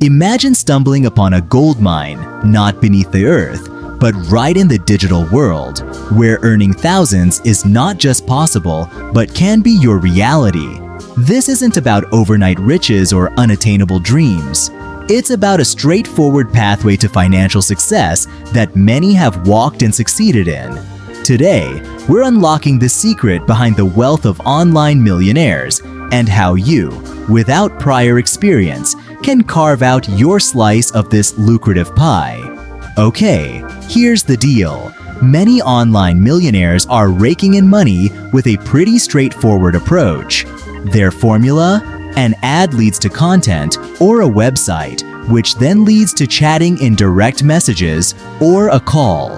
Imagine stumbling upon a gold mine, not beneath the earth, but right in the digital world, where earning thousands is not just possible, but can be your reality. This isn't about overnight riches or unattainable dreams. It's about a straightforward pathway to financial success that many have walked and succeeded in. Today, we're unlocking the secret behind the wealth of online millionaires and how you, without prior experience, can carve out your slice of this lucrative pie. Okay, here's the deal. Many online millionaires are raking in money with a pretty straightforward approach. Their formula? An ad leads to content or a website, which then leads to chatting in direct messages or a call.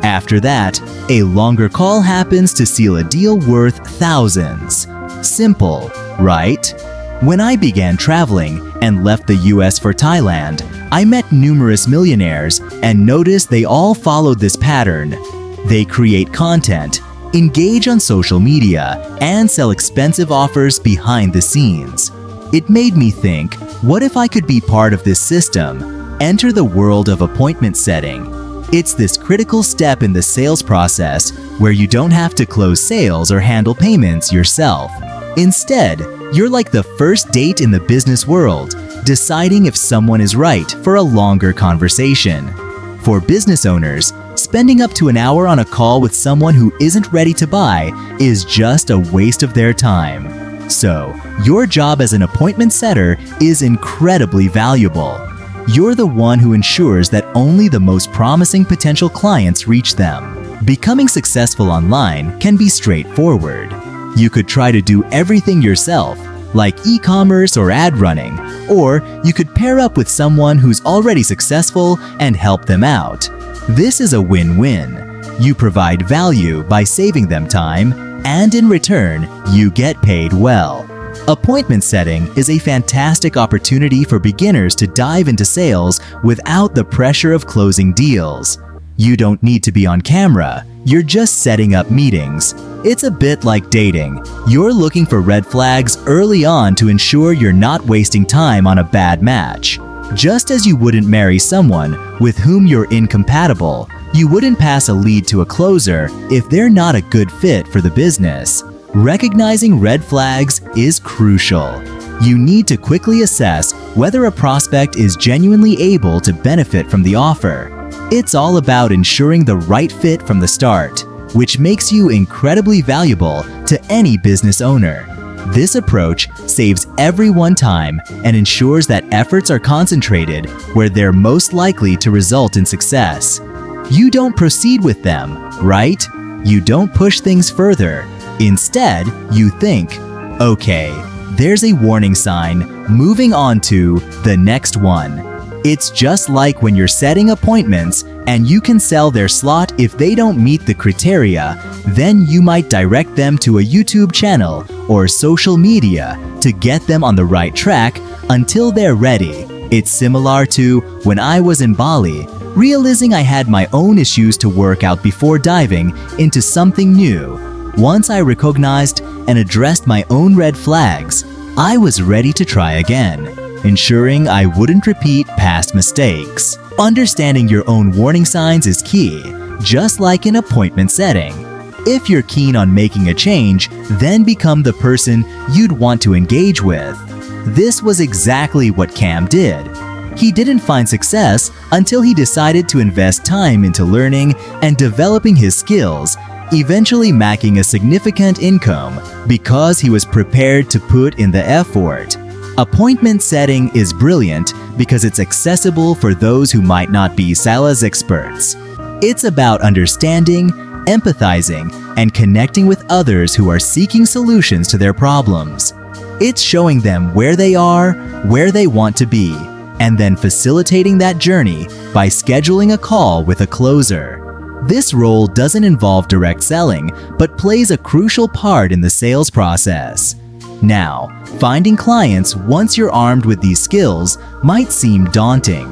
After that, a longer call happens to seal a deal worth thousands. Simple, right? When I began traveling and left the US for Thailand, I met numerous millionaires and noticed they all followed this pattern. They create content, engage on social media, and sell expensive offers behind the scenes. It made me think, what if I could be part of this system? Enter the world of appointment setting. It's this critical step in the sales process where you don't have to close sales or handle payments yourself. Instead, you're like the first date in the business world, deciding if someone is right for a longer conversation. For business owners, spending up to an hour on a call with someone who isn't ready to buy is just a waste of their time. So, your job as an appointment setter is incredibly valuable. You're the one who ensures that only the most promising potential clients reach them. Becoming successful online can be straightforward. You could try to do everything yourself, like e-commerce or ad running, or you could pair up with someone who's already successful and help them out. This is a win-win. You provide value by saving them time, and in return, you get paid well. Appointment setting is a fantastic opportunity for beginners to dive into sales without the pressure of closing deals. You don't need to be on camera, you're just setting up meetings. It's a bit like dating. You're looking for red flags early on to ensure you're not wasting time on a bad match. Just as you wouldn't marry someone with whom you're incompatible, you wouldn't pass a lead to a closer if they're not a good fit for the business. Recognizing red flags is crucial. You need to quickly assess whether a prospect is genuinely able to benefit from the offer. It's all about ensuring the right fit from the start, which makes you incredibly valuable to any business owner. This approach saves everyone time and ensures that efforts are concentrated where they're most likely to result in success. You don't proceed with them, right? You don't push things further. Instead, you think, okay, there's a warning sign, moving on to the next one. It's just like when you're setting appointments and you can sell their slot if they don't meet the criteria, then you might direct them to a YouTube channel or social media to get them on the right track until they're ready. It's similar to when I was in Bali, realizing I had my own issues to work out before diving into something new. Once I recognized and addressed my own red flags, I was ready to try again, ensuring I wouldn't repeat past mistakes. Understanding your own warning signs is key, just like in appointment setting. If you're keen on making a change, then become the person you'd want to engage with. This was exactly what Cam did. He didn't find success until he decided to invest time into learning and developing his skills, eventually making a significant income because he was prepared to put in the effort. Appointment setting is brilliant because it's accessible for those who might not be sales experts. It's about understanding, empathizing, and connecting with others who are seeking solutions to their problems. It's showing them where they are, where they want to be, and then facilitating that journey by scheduling a call with a closer. This role doesn't involve direct selling, but plays a crucial part in the sales process. Now, finding clients once you're armed with these skills might seem daunting,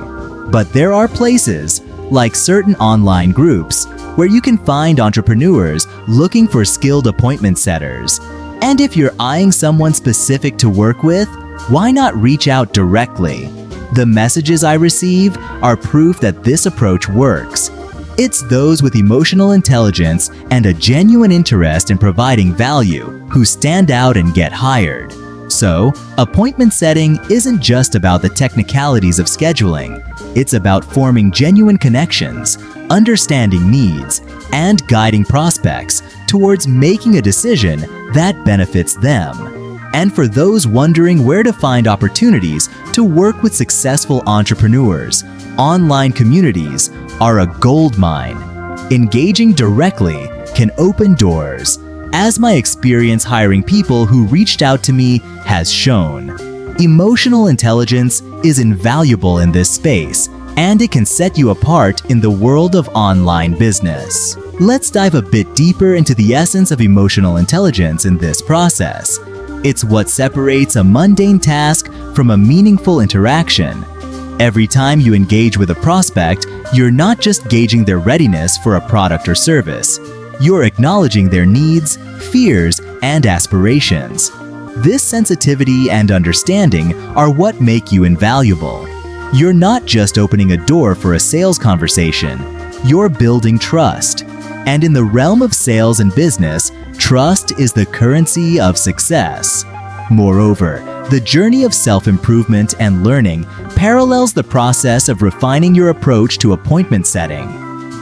but there are places, like certain online groups, where you can find entrepreneurs looking for skilled appointment setters. And if you're eyeing someone specific to work with, why not reach out directly? The messages I receive are proof that this approach works. It's those with emotional intelligence and a genuine interest in providing value who stand out and get hired. So, appointment setting isn't just about the technicalities of scheduling. It's about forming genuine connections, understanding needs, and guiding prospects towards making a decision that benefits them. And for those wondering where to find opportunities to work with successful entrepreneurs, online communities are a goldmine. Engaging directly can open doors, as my experience hiring people who reached out to me has shown. Emotional intelligence is invaluable in this space, and it can set you apart in the world of online business. Let's dive a bit deeper into the essence of emotional intelligence in this process. It's what separates a mundane task from a meaningful interaction. Every time you engage with a prospect, you're not just gauging their readiness for a product or service. You're acknowledging their needs, fears, and aspirations. This sensitivity and understanding are what make you invaluable. You're not just opening a door for a sales conversation, you're building trust. And in the realm of sales and business, trust is the currency of success. Moreover, the journey of self-improvement and learning parallels the process of refining your approach to appointment setting.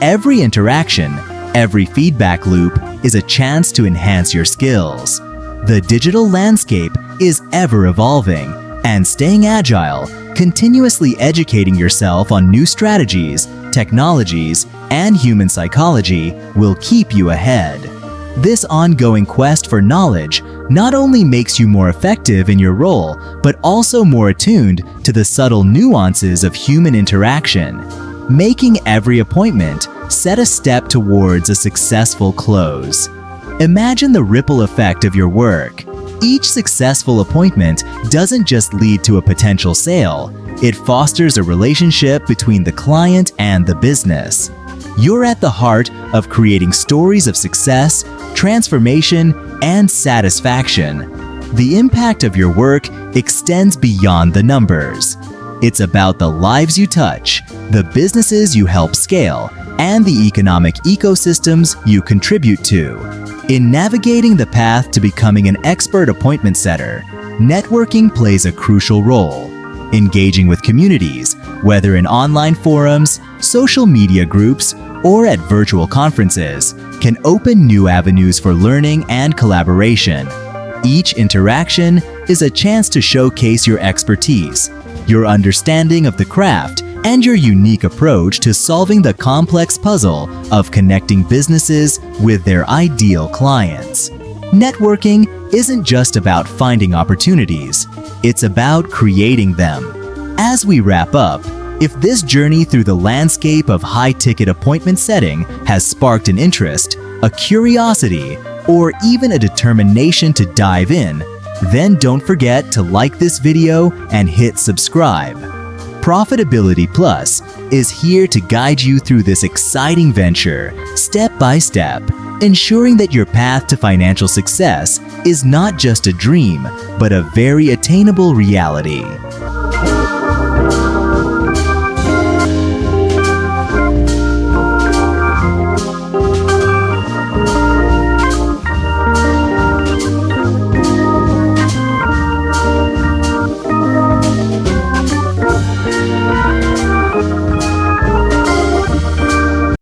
Every interaction, every feedback loop is a chance to enhance your skills. The digital landscape is ever evolving, and staying agile, continuously educating yourself on new strategies, technologies, and human psychology will keep you ahead. This ongoing quest for knowledge not only makes you more effective in your role, but also more attuned to the subtle nuances of human interaction, making every appointment set a step towards a successful close. Imagine the ripple effect of your work. Each successful appointment doesn't just lead to a potential sale, it fosters a relationship between the client and the business. You're at the heart of creating stories of success, transformation, and satisfaction. The impact of your work extends beyond the numbers. It's about the lives you touch, the businesses you help scale, and the economic ecosystems you contribute to. In navigating the path to becoming an expert appointment setter, networking plays a crucial role. Engaging with communities, whether in online forums, social media groups, or at virtual conferences, can open new avenues for learning and collaboration. Each interaction is a chance to showcase your expertise, your understanding of the craft, and your unique approach to solving the complex puzzle of connecting businesses with their ideal clients. Networking isn't just about finding opportunities, it's about creating them. As we wrap up, if this journey through the landscape of high-ticket appointment setting has sparked an interest, a curiosity, or even a determination to dive in, then don't forget to like this video and hit subscribe. Profitability Plus is here to guide you through this exciting venture, step by step, ensuring that your path to financial success is not just a dream, but a very attainable reality.